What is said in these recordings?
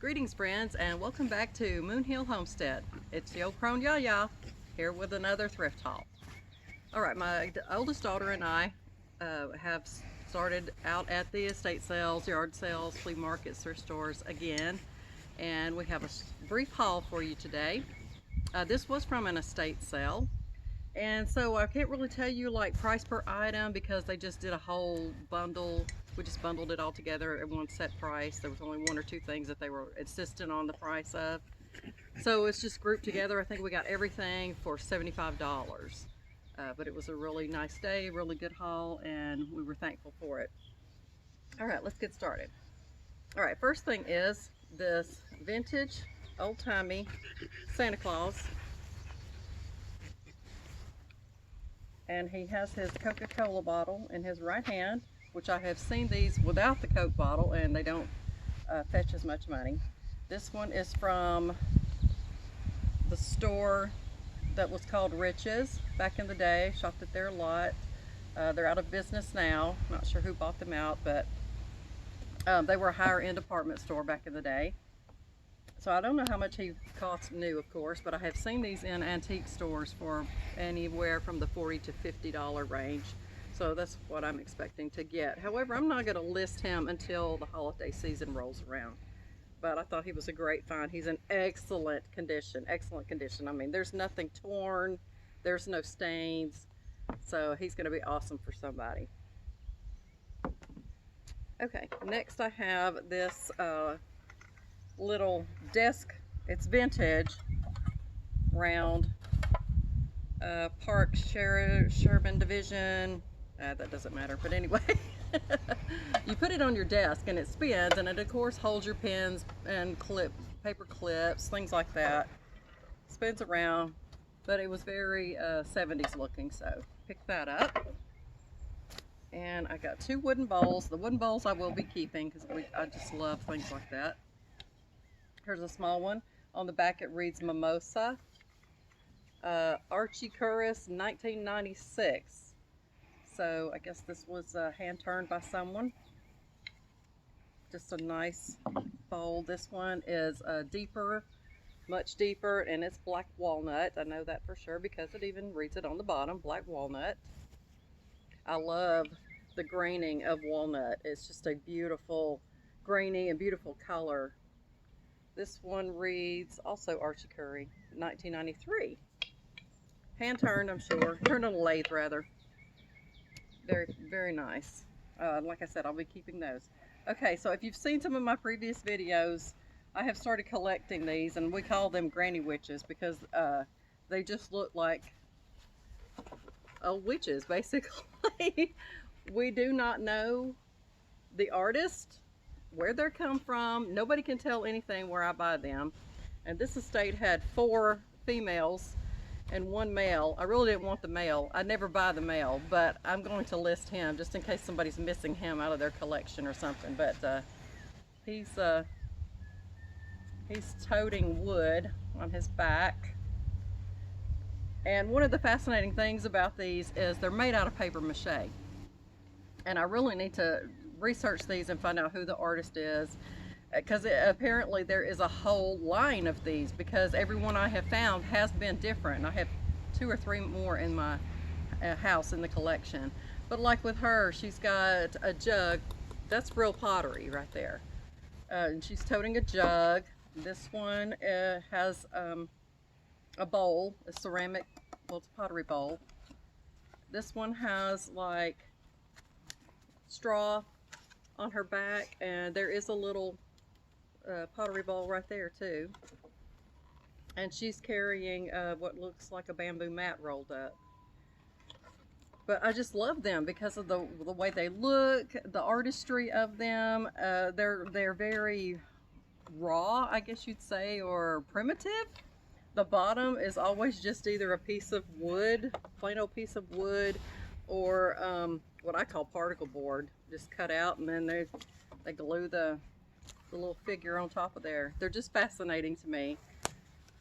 Greetings friends, and welcome back to Moon Hill Homestead. It's the old crone Yaya here with another thrift haul. Alright, my oldest daughter and I have started out at the estate sales, yard sales, flea markets, thrift stores again, and we have a brief haul for you today. This was from an estate sale, and so I can't really tell you like price per item because they just did a whole bundle. We just bundled it all together at one set price. There was only one or two things that they were insistent on the price of. So it's just grouped together. I think we got everything for $75. But it was a really nice day, really good haul, and we were thankful for it. All right, let's get started. All right, first thing is this vintage, old-timey Santa Claus. And he has his Coca-Cola bottle in his right hand, which I have seen these without the Coke bottle, and they don't fetch as much money. This one is from the store that was called Riches back in the day. Shopped at there a lot. They're out of business now. Not sure who bought them out, but they were a higher end department store back in the day. So I don't know how much he cost new, of course, but I have seen these in antique stores for anywhere from the $40 to $50 range. So that's what I'm expecting to get. However, I'm not going to list him until the holiday season rolls around. But I thought he was a great find. He's in excellent condition, excellent condition. I mean, there's nothing torn, there's no stains. So he's going to be awesome for somebody. Okay, next I have this little desk. It's vintage, round, Park Sherman Division. That doesn't matter, but anyway. You put it on your desk and it spins, and it of course holds your pens and paper clips, things like that. Spins around, but it was very 70s looking, so pick that up. And I got two wooden bowls. The wooden bowls I will be keeping because I just love things like that. Here's a small one. On the back it reads Mimosa. Archie Curris, 1996. So I guess this was hand turned by someone. Just a nice bowl. This one is deeper, much deeper, and it's black walnut. I know that for sure because it even reads it on the bottom, black walnut. I love the graining of walnut. It's just a beautiful graining and beautiful color. This one reads also Archie Curry, 1993. Hand turned, I'm sure. Turned on a lathe, rather. Very, very nice. Like I said, I'll be keeping those. Okay, so if you've seen some of my previous videos, I have started collecting these, and we call them granny witches because they just look like witches, basically. We do not know the artist, where they come from. Nobody can tell anything where I buy them. And this estate had 4 females and 1 male. I really didn't want the male. I never buy the male, but I'm going to list him just in case somebody's missing him out of their collection or something. But he's toting wood on his back. And one of the fascinating things about these is they're made out of paper mache. And I really need to research these and find out who the artist is, because apparently there is a whole line of these, because every one I have found has been different. I have 2 or 3 more in my house in the collection. But like with her, she's got a jug. That's real pottery right there. And she's toting a jug. This one has a bowl, a ceramic, well, it's a pottery bowl. This one has like straw on her back, and there is a little pottery bowl right there too. And she's carrying what looks like a bamboo mat rolled up. But I just love them because of the way they look, the artistry of them. They're very raw, I guess you'd say, or primitive. The bottom is always just either a piece of wood, plain old piece of wood, or what I call particle board, just cut out, and then they glue the little figure on top of there. They're just fascinating to me,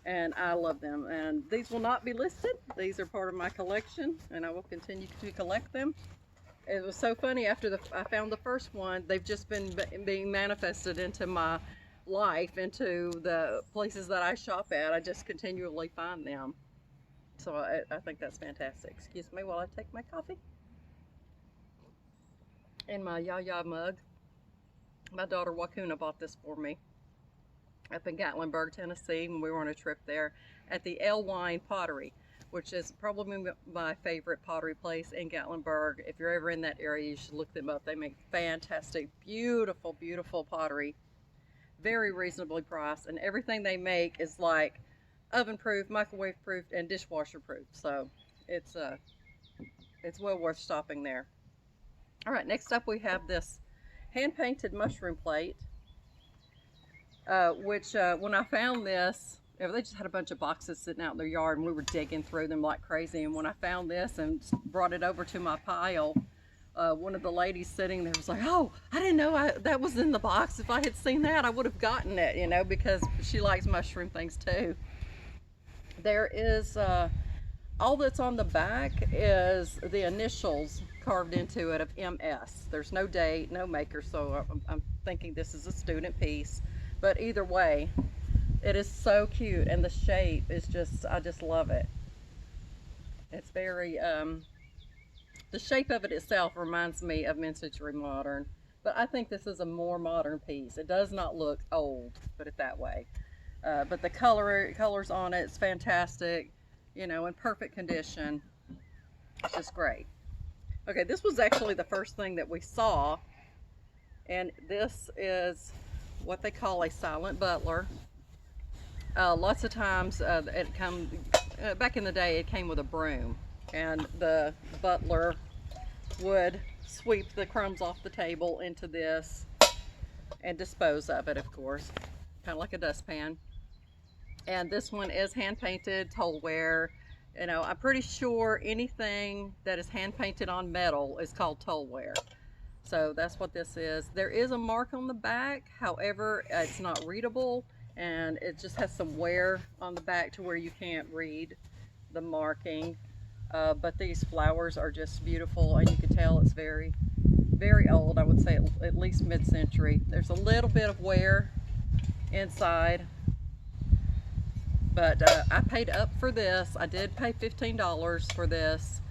and I love them. And these will not be listed. These are part of my collection, and I will continue to collect them. It was so funny, after I found the first one, they've just been being manifested into my life into the places that I shop at. I just continually find them. So I think that's fantastic. Excuse me while I take my coffee in my Yaya mug. My daughter Wakuna bought this for me up in Gatlinburg, Tennessee, when we were on a trip there at the El Wine Pottery, which is probably my favorite pottery place in Gatlinburg. If you're ever in that area, you should look them up. They make fantastic, beautiful, beautiful pottery. Very reasonably priced, and everything they make is like oven proof, microwave proof, and dishwasher proof. So it's well worth stopping there. All right, next up we have this hand-painted mushroom plate, which when I found this, they just had a bunch of boxes sitting out in their yard, and we were digging through them like crazy. And when I found this and brought it over to my pile, one of the ladies sitting there was like, "Oh, I didn't know that was in the box. If I had seen that, I would have gotten it," you know, because she likes mushroom things too. There is, all that's on the back is the initials carved into it of MS. There's no date, no maker, so I'm thinking this is a student piece. But either way, it is so cute, and the shape is just, I just love it. It's very, the shape of it itself reminds me of mid-century modern, but I think this is a more modern piece. It does not look old, put it that way. But the colors on it is fantastic, you know, in perfect condition. It's just great. Okay, this was actually the first thing that we saw, and this is what they call a silent butler. Lots of times back in the day, it came with a broom, and the butler would sweep the crumbs off the table into this and dispose of it, of course, kind of like a dustpan. And this one is hand painted tollware. You know, I'm pretty sure anything that is hand painted on metal is called tollware. So that's what this is. There is a mark on the back, however, it's not readable, and it just has some wear on the back to where you can't read the marking. But these flowers are just beautiful, and you can tell it's very, very old. I would say at least mid-century. There's a little bit of wear inside, but I paid up for this. I did pay $15 for this,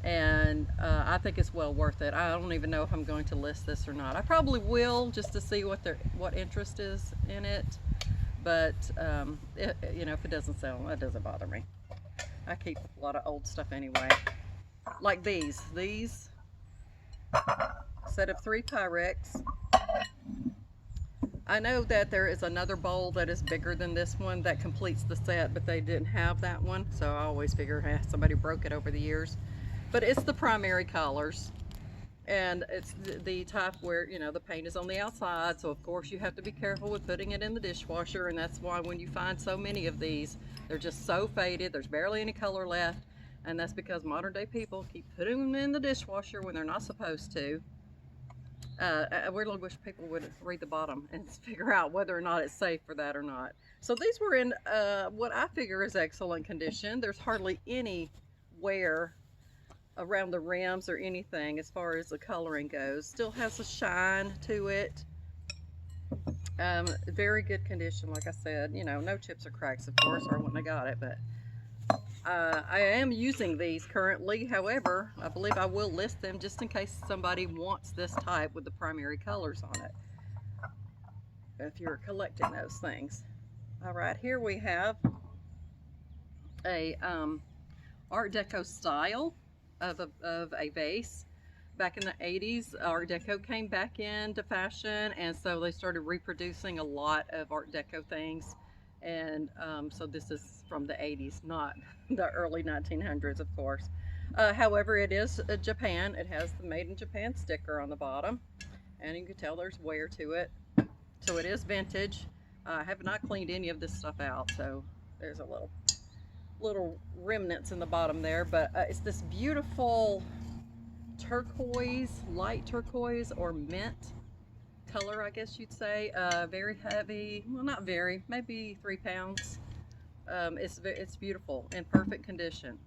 and I think it's well worth it. I don't even know if I'm going to list this or not. I probably will, just to see what interest is in it. But you know, if it doesn't sell, that doesn't bother me. I keep a lot of old stuff anyway. Like these set of 3 Pyrex. I know that there is another bowl that is bigger than this one that completes the set, but they didn't have that one, so I always figure, hey, somebody broke it over the years. But it's the primary colors, and it's the type where, you know, the paint is on the outside, so of course you have to be careful with putting it in the dishwasher, and that's why when you find so many of these, they're just so faded, there's barely any color left, and that's because modern day people keep putting them in the dishwasher when they're not supposed to. I really wish people would read the bottom and figure out whether or not it's safe for that or not. So these were in what I figure is excellent condition. There's hardly any wear around the rims or anything as far as the coloring goes. Still has a shine to it. Very good condition, like I said. You know, no chips or cracks, of course, or I wouldn't have got it, but I am using these currently. However, I believe I will list them just in case somebody wants this type with the primary colors on it, if you're collecting those things. All right, here we have a Art Deco style of a vase. Back in the 80s, Art Deco came back into fashion, and so they started reproducing a lot of Art Deco things. And so this is from the 80s, not the early 1900s, of course. However, it is Japan. It has the Made in Japan sticker on the bottom, and you can tell there's wear to it. So it is vintage. I have not cleaned any of this stuff out, so there's a little remnants in the bottom there. But it's this beautiful turquoise, light turquoise or mint color, I guess you'd say. Very heavy, well, not very, maybe 3 pounds. It's beautiful, in perfect condition,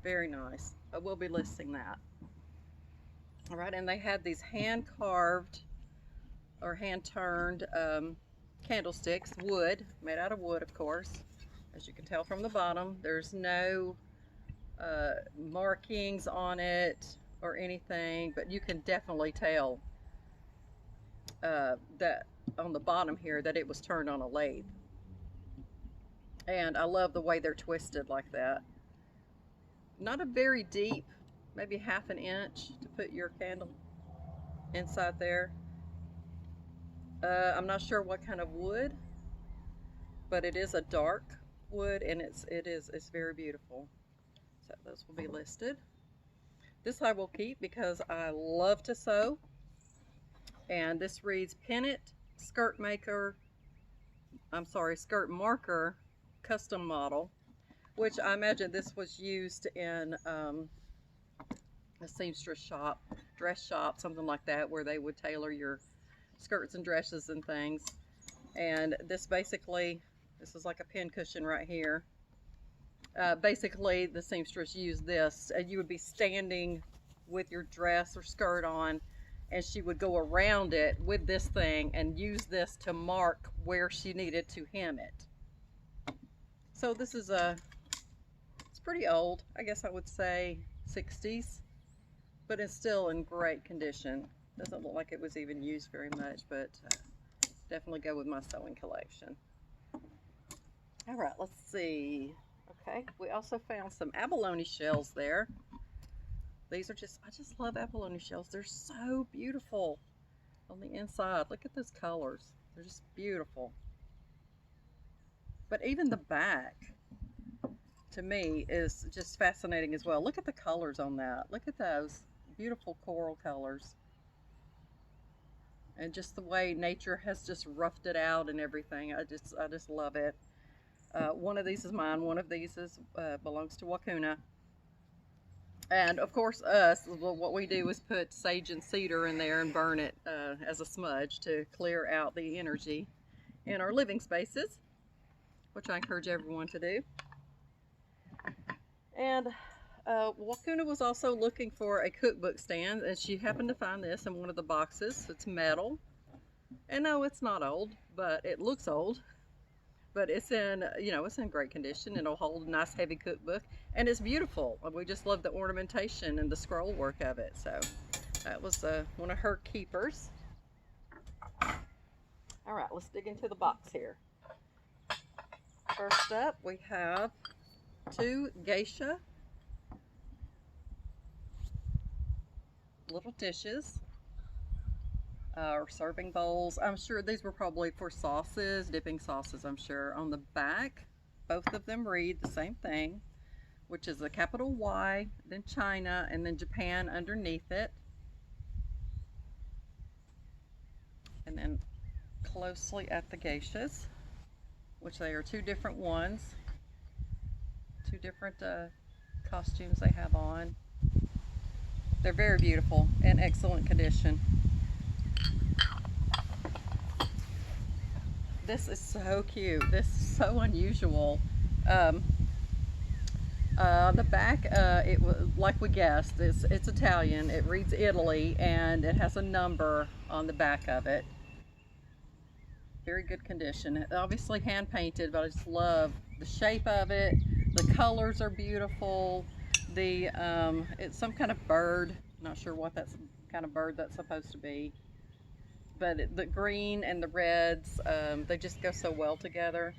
very nice. I will be listing that. All right, and they had these hand carved or hand turned candlesticks, wood, made out of wood, of course. As you can tell from the bottom, there's no markings on it or anything, but you can definitely tell that on the bottom here that it was turned on a lathe. And I love the way they're twisted like that. Not a very deep, maybe half an inch to put your candle inside there. I'm not sure what kind of wood, but it is a dark wood, and it's very beautiful. So those will be listed. This I will keep because I love to sew. And this reads Pennant skirt marker custom model, which I imagine this was used in a seamstress shop, dress shop, something like that, where they would tailor your skirts and dresses and things. And this is like a pin cushion right here. Basically, the seamstress used this. You would be standing with your dress or skirt on, and she would go around it with this thing and use this to mark where she needed to hem it. So this is it's pretty old. I guess I would say 60s, but it's still in great condition. Doesn't look like it was even used very much, but definitely go with my sewing collection. All right, let's see. Okay, we also found some abalone shells there. These are I just love abalone shells. They're so beautiful on the inside. Look at those colors. They're just beautiful. But even the back, to me, is just fascinating as well. Look at the colors on that. Look at those beautiful coral colors. And just the way nature has just roughed it out and everything. I just love it. One of these is mine. One of these belongs to Wakuna. And of course, what we do is put sage and cedar in there and burn it as a smudge to clear out the energy in our living spaces, which I encourage everyone to do. And Wakuna was also looking for a cookbook stand, and she happened to find this in one of the boxes. It's metal. And no, it's not old, but it looks old. But it's in, it's in great condition. It'll hold a nice heavy cookbook, and it's beautiful. We just love the ornamentation and the scroll work of it. So that was one of her keepers. All right, let's dig into the box here. First up, we have 2 geisha little dishes. Or serving bowls. I'm sure these were probably for sauces, dipping sauces, I'm sure. On the back, both of them read the same thing, which is a capital Y, then China, and then Japan underneath it. And then closely at the geishas, which they are 2 different ones. 2 different costumes they have on. They're very beautiful and excellent condition. This is so cute. This is so unusual. The back, it was like we guessed. It's Italian. It reads Italy, and it has a number on the back of it. Very good condition. Obviously hand painted, but I just love the shape of it. The colors are beautiful. It's some kind of bird. Not sure what kind of bird that's supposed to be. But the green and the reds, they just go so well together.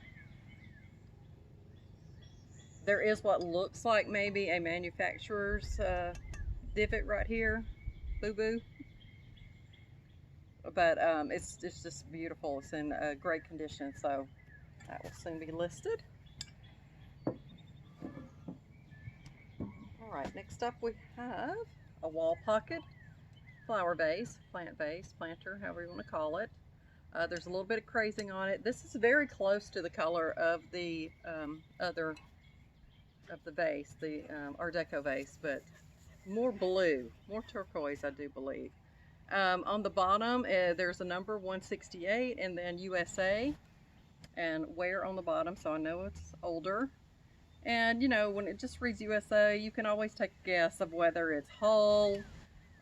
There is what looks like maybe a manufacturer's divot right here, boo-boo. But it's just beautiful. It's in great condition, so that will soon be listed. All right, next up we have a wall pocket. Flower vase, plant vase, planter, however you want to call it. There's a little bit of crazing on it. This is very close to the color of the other of the vase, the Art Deco vase, but more blue, more turquoise, I do believe. On the bottom, there's a number 168 and then USA and wear on the bottom, so I know it's older. And when it just reads USA, you can always take a guess of whether it's Hull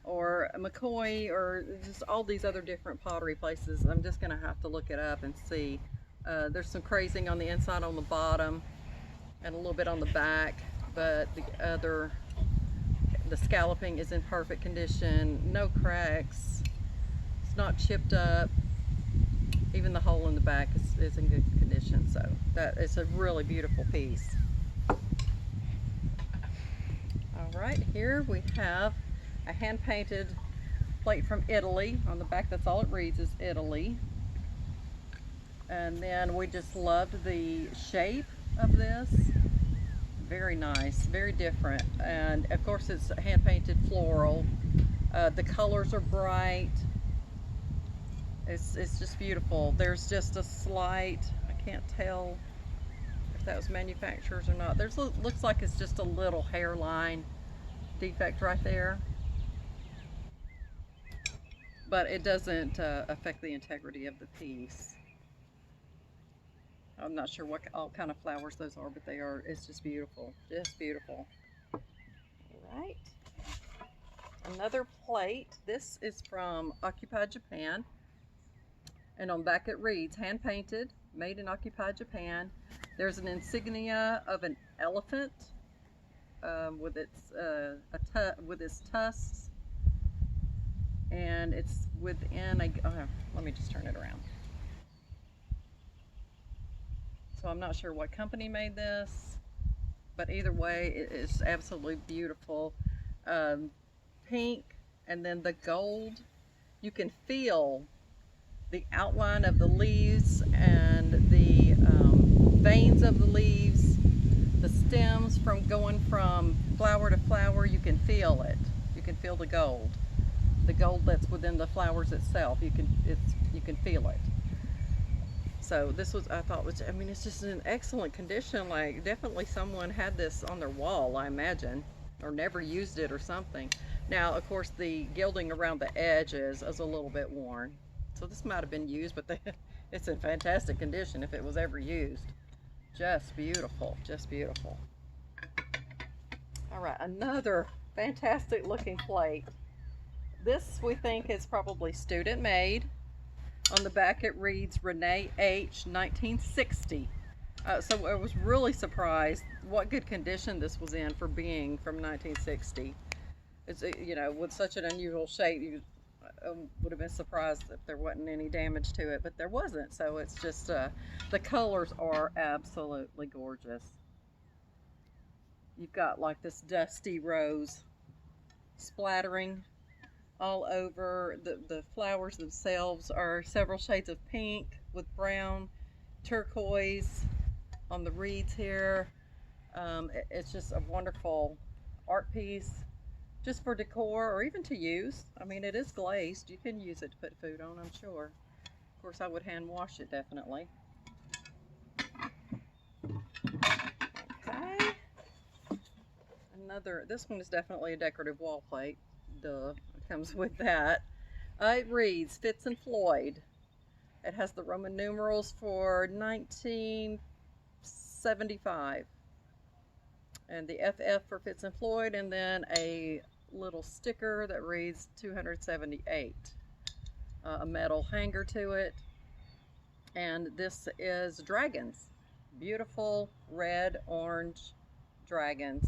or McCoy, or just all these other different pottery places. I'm just gonna have to look it up and see. There's some crazing on the inside on the bottom and a little bit on the back, but the scalloping is in perfect condition, no cracks, it's not chipped up. Even the hole in the back is in good condition, so that is a really beautiful piece. All right, here we have a hand-painted plate from Italy. On the back, that's all it reads is Italy. And then we just loved the shape of this. Very nice, very different. And of course it's hand-painted floral. The colors are bright. It's just beautiful. There's just a slight, I can't tell if that was manufacturer's or not. There's looks like it's just a little hairline defect right there. But it doesn't affect the integrity of the piece. I'm not sure what all kind of flowers those are, but they are, it's just beautiful, just beautiful. All right, another plate. This is from Occupied Japan, and on the back it reads, hand painted, made in Occupied Japan. There's an insignia of an elephant with its tusks, and it's within a, let me just turn it around. So I'm not sure what company made this, but either way, it is absolutely beautiful. Pink, and then the gold. You can feel the outline of the leaves and the veins of the leaves, the stems from going from flower to flower. You can feel it. You can feel the gold that's within the flowers itself. You can feel it. So this was, I thought was, I mean, it's just in excellent condition. Like, definitely someone had this on their wall, I imagine, or never used it or something. Now, of course, the gilding around the edges is a little bit worn. So this might have been used, but it's in fantastic condition if it was ever used. Just beautiful, just beautiful. All right, another fantastic looking plate. This we think is probably student made. On the back it reads Renee H. 1960. So I was really surprised what good condition this was in for being from 1960. It's, you know, with such an unusual shape, you would have been surprised if there wasn't any damage to it, but there wasn't. So it's just, the colors are absolutely gorgeous. You've got like this dusty rose splattering all over. The flowers themselves are several shades of pink with brown, turquoise on the reeds here. It's just a wonderful art piece, just for decor or even to use. I mean, it is glazed. You can use it to put food on, I'm sure. Of course, I would hand wash it, definitely. Okay. This one is definitely a decorative wall plate. Duh. Comes with that. It reads Fitz and Floyd. It has the Roman numerals for 1975 and the FF for Fitz and Floyd, and then a little sticker that reads 278. A metal hanger to it, and this is dragons, beautiful red orange dragons.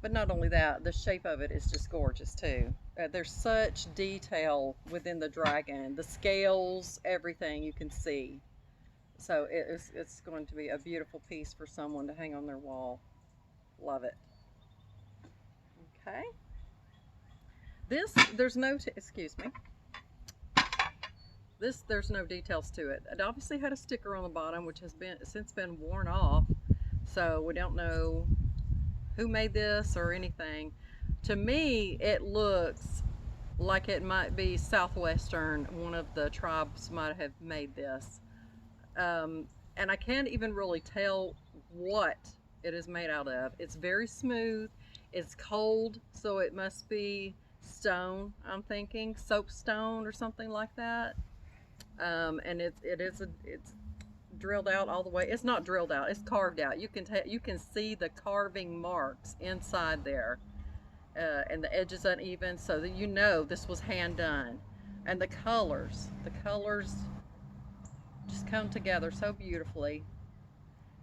But not only that, the shape of it is just gorgeous too. There's such detail within the dragon, the scales, everything you can see. So it's going to be a beautiful piece for someone to hang on their wall. Love it. Okay. There's no, excuse me. There's no details to it. It obviously had a sticker on the bottom, which has since been worn off. So we don't know who made this or anything. To me, it looks like it might be Southwestern. One of the tribes might have made this. And I can't even really tell what it is made out of. It's very smooth. It's cold, so it must be stone, I'm thinking. Soapstone or something like that. And it's drilled out all the way. It's not drilled out, it's carved out. You can see the carving marks inside there, and the edges uneven, so that you know this was hand done. And the colors just come together so beautifully.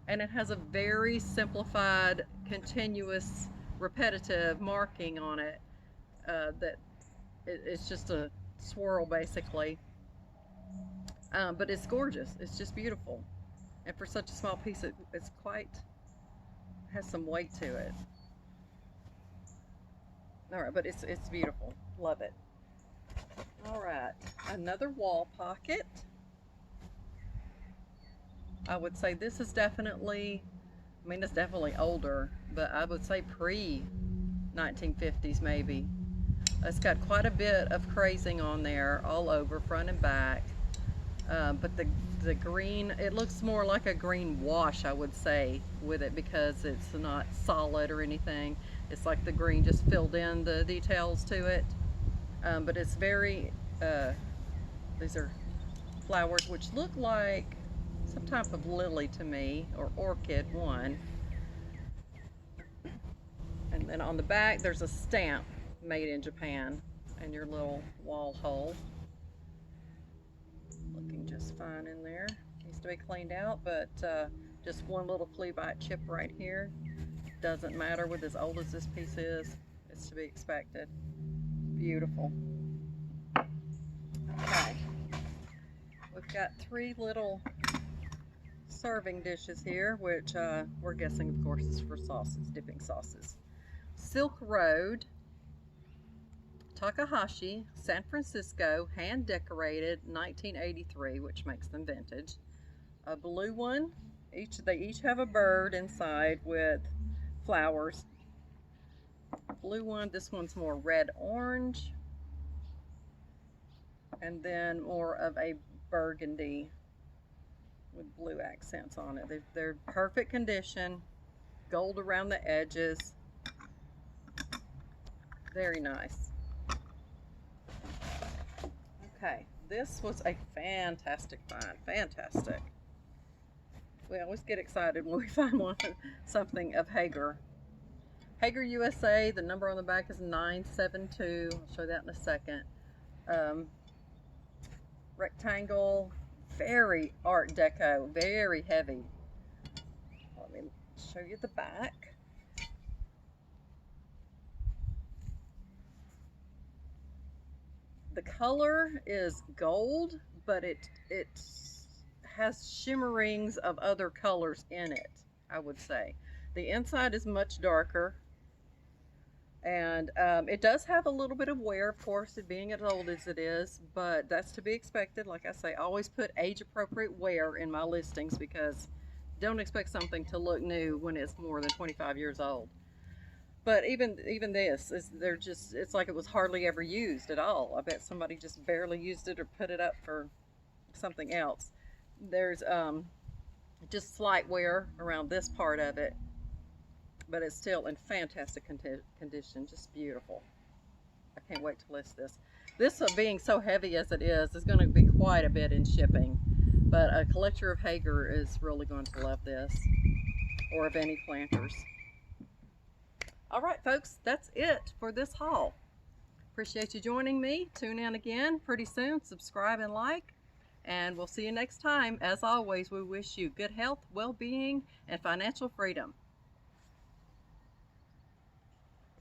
And it has a very simplified, continuous, repetitive marking on it, that it's just a swirl basically. But it's gorgeous. It's just beautiful. And for such a small piece, it's quite, has some weight to it. All right, but it's beautiful. Love it. All right, another wall pocket. I would say this is definitely, I mean, it's definitely older, but I would say pre-1950s maybe. It's got quite a bit of crazing on there, all over, front and back. But the green, it looks more like a green wash, I would say, with it, because it's not solid or anything. It's like the green just filled in the details to it. But it's very, these are flowers which look like some type of lily to me, or orchid one. And then on the back there's a stamp, made in Japan, and your little wall hole. Looking just fine in there. Needs to be cleaned out, but just one little flea bite chip right here. Doesn't matter with as old as this piece is. It's to be expected. Beautiful. Okay. We've got 3 little serving dishes here, which we're guessing, of course, is for sauces, dipping sauces. Silk Road, Takahashi, San Francisco, hand decorated, 1983, which makes them vintage. A blue one, they each have a bird inside with flowers. Blue one, this one's more red orange, and then more of a burgundy with blue accents on it. They're perfect condition, gold around the edges. Very nice. Okay, this was a fantastic find. Fantastic. We always get excited when we find something of Hager. Hager USA, the number on the back is 972. I'll show that in a second. Rectangle, very Art Deco, very heavy. Let me show you the back. The color is gold, but it has shimmerings of other colors in it, I would say. The inside is much darker, and it does have a little bit of wear, of course, it being as old as it is, but that's to be expected. Like I say, I always put age-appropriate wear in my listings, because don't expect something to look new when it's more than 25 years old. But even this is, it's like it was hardly ever used at all. I bet somebody just barely used it or put it up for something else. There's just slight wear around this part of it, but it's still in fantastic condition, just beautiful. I can't wait to list this. This, being so heavy as it is going to be quite a bit in shipping, but a collector of Hager is really going to love this, or of any planters. All right, folks, that's it for this haul. Appreciate you joining me. Tune in again pretty soon. Subscribe and like, and we'll see you next time. As always, we wish you good health, well-being, and financial freedom.